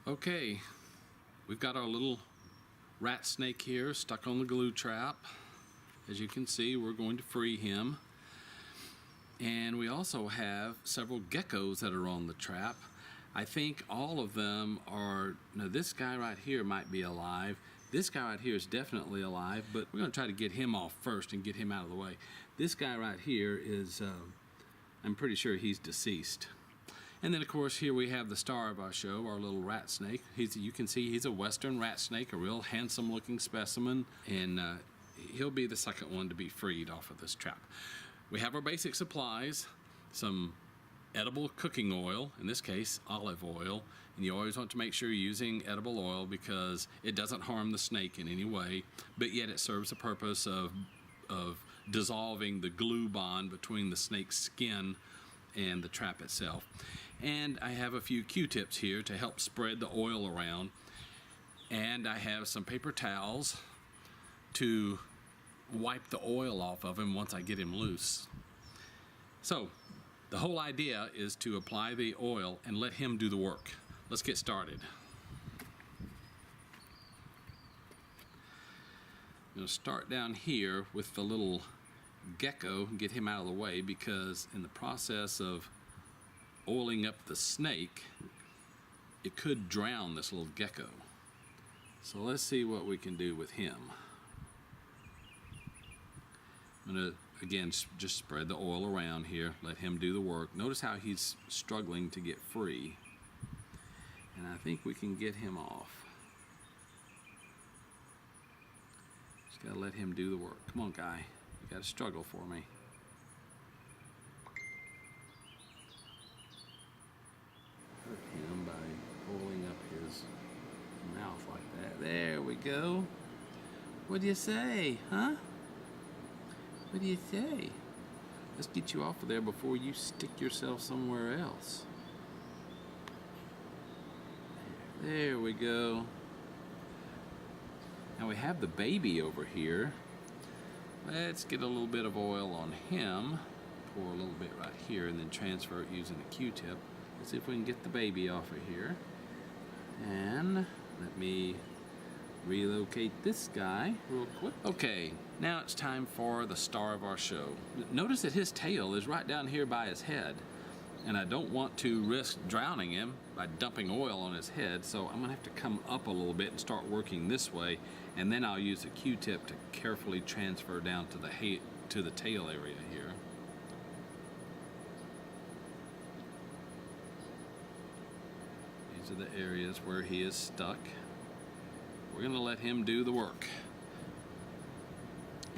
Okay, we've got our little rat snake here stuck on the glue trap. As you can see, we're going to free him. And we also have several geckos that are on the trap. I think all of them are, now this guy right here might be alive. This guy right here is definitely alive, but we're going to try to get him off first and get him out of the way. This guy right here is, I'm pretty sure he's deceased. And then of course here we have the star of our show, our little rat snake. You can see he's a western rat snake, a real handsome looking specimen, and he'll be the second one to be freed off of this trap. We have our basic supplies, some edible cooking oil, in this case olive oil, and you always want to make sure you're using edible oil because it doesn't harm the snake in any way, but yet it serves the purpose of dissolving the glue bond between the snake's skin and the trap itself. And I have a few Q-tips here to help spread the oil around, and I have some paper towels to wipe the oil off of him once I get him loose. So the whole idea is to apply the oil and let him do the work. Let's get started. I'm going to start down here with the little gecko and get him out of the way, because in the process of oiling up the snake, it could drown this little gecko. So let's see what we can do with him. I'm going to again just spread the oil around here, let him do the work. Notice how he's struggling to get free, and I think we can get him off. Just gotta let him do the work. Come on, guy, you gotta struggle for me. Hurt him by pulling up his mouth like that. There we go. What do you say, huh? What do you say? Let's get you off of there before you stick yourself somewhere else. There we go. Now we have the baby over here. Let's get a little bit of oil on him. Pour a little bit right here and then transfer it using a Q-tip. Let's see if we can get the baby off of here. And let me relocate this guy real quick. Okay, now it's time for the star of our show. Notice that his tail is right down here by his head, and I don't want to risk drowning him by dumping oil on his head, so I'm gonna have to come up a little bit and start working this way, and then I'll use a Q-tip to carefully transfer down to the tail area here. These are the areas where he is stuck. We're going to let him do the work.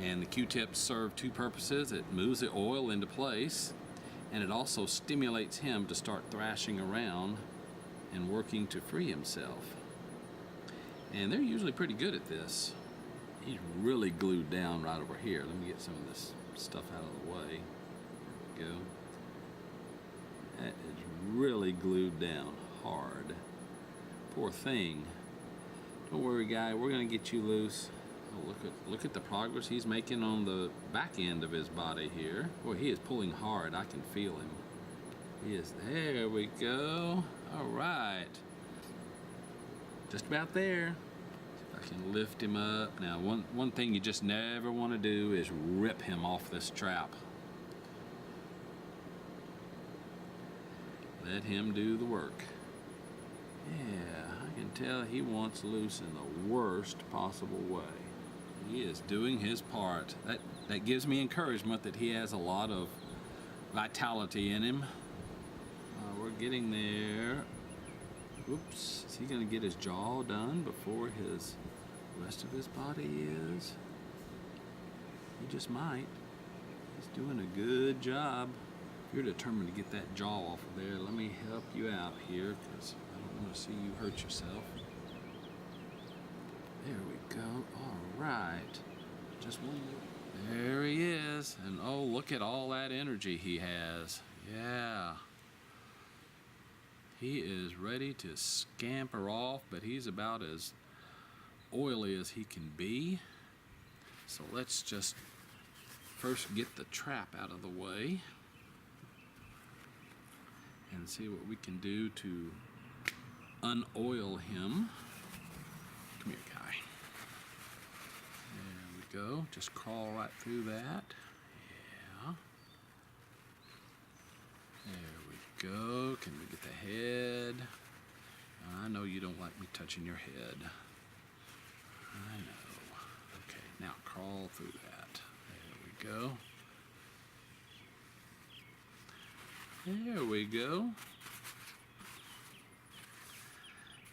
And the Q-tips serve two purposes. It moves the oil into place, and it also stimulates him to start thrashing around and working to free himself. And they're usually pretty good at this. He's really glued down right over here. Let me get some of this stuff out of the way. There we go. That is really glued down hard. Poor thing. Don't worry, guy, we're gonna get you loose. Oh, look at the progress he's making on the back end of his body here. Boy, he is pulling hard. I can feel him. He is. There we go. All right. Just about there. See if I can lift him up. Now, one thing you just never want to do is rip him off this trap. Let him do the work. Yeah, I can tell he wants loose in the worst possible way. He is doing his part. That gives me encouragement that he has a lot of vitality in him. We're getting there. Oops, is he gonna get his jaw done before his rest of his body is? He just might. He's doing a good job. If you're determined to get that jaw off of there, let me help you out here, because I don't want to see you hurt yourself. There we go. All right. Just one more. There he is. And oh, look at all that energy he has. Yeah. He is ready to scamper off, but he's about as oily as he can be. So let's just first get the trap out of the way and see what we can do to unoil him. Come here, guy. There we go. Just crawl right through that. Yeah. There we go. Can we get the head? I know you don't like me touching your head. I know. Okay, now crawl through that. There we go. There we go.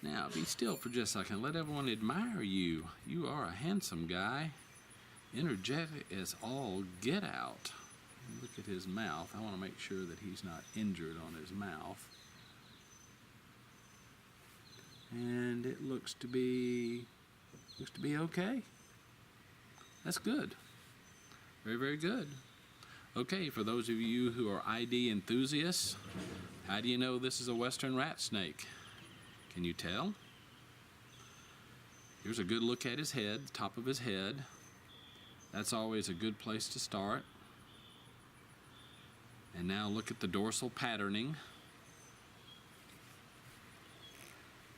Now be still for just a second. Let everyone admire you. You are a handsome guy. Energetic as all get out. Look at his mouth. I want to make sure that he's not injured on his mouth. And it looks to be okay. That's good. Very, very good. Okay, for those of you who are ID enthusiasts, how do you know this is a western rat snake? Can you tell? Here's a good look at his head, the top of his head. That's always a good place to start. And now look at the dorsal patterning.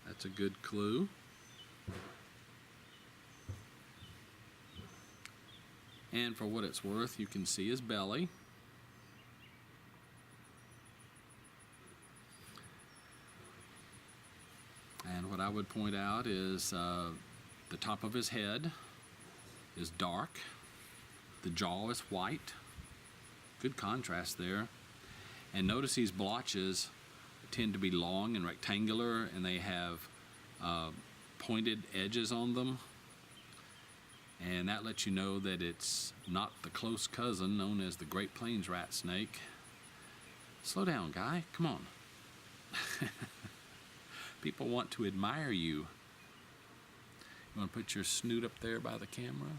That's a good clue. And for what it's worth, you can see his belly. And what I would point out is the top of his head is dark. The jaw is white. Good contrast there. And notice these blotches tend to be long and rectangular, and they have pointed edges on them. And that lets you know that it's not the close cousin known as the Great Plains rat snake. Slow down, guy. Come on. People want to admire you. You want to put your snoot up there by the camera?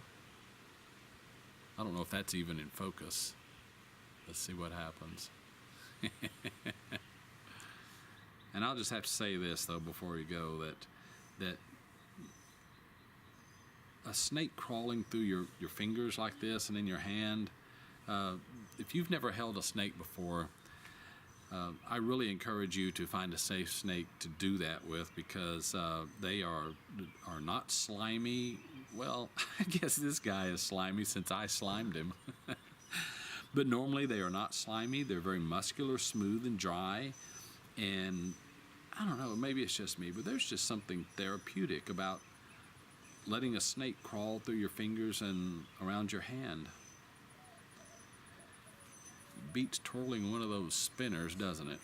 I don't know if that's even in focus. Let's see what happens. And I'll just have to say this, though, before you go, that a snake crawling through your fingers like this and in your hand, if you've never held a snake before, I really encourage you to find a safe snake to do that with, because they are not slimy. Well, I guess this guy is slimy since I slimed him. But normally they are not slimy. They're very muscular, smooth, and dry. And I don't know, maybe it's just me, but there's just something therapeutic about letting a snake crawl through your fingers and around your hand. Beats twirling one of those spinners, doesn't it?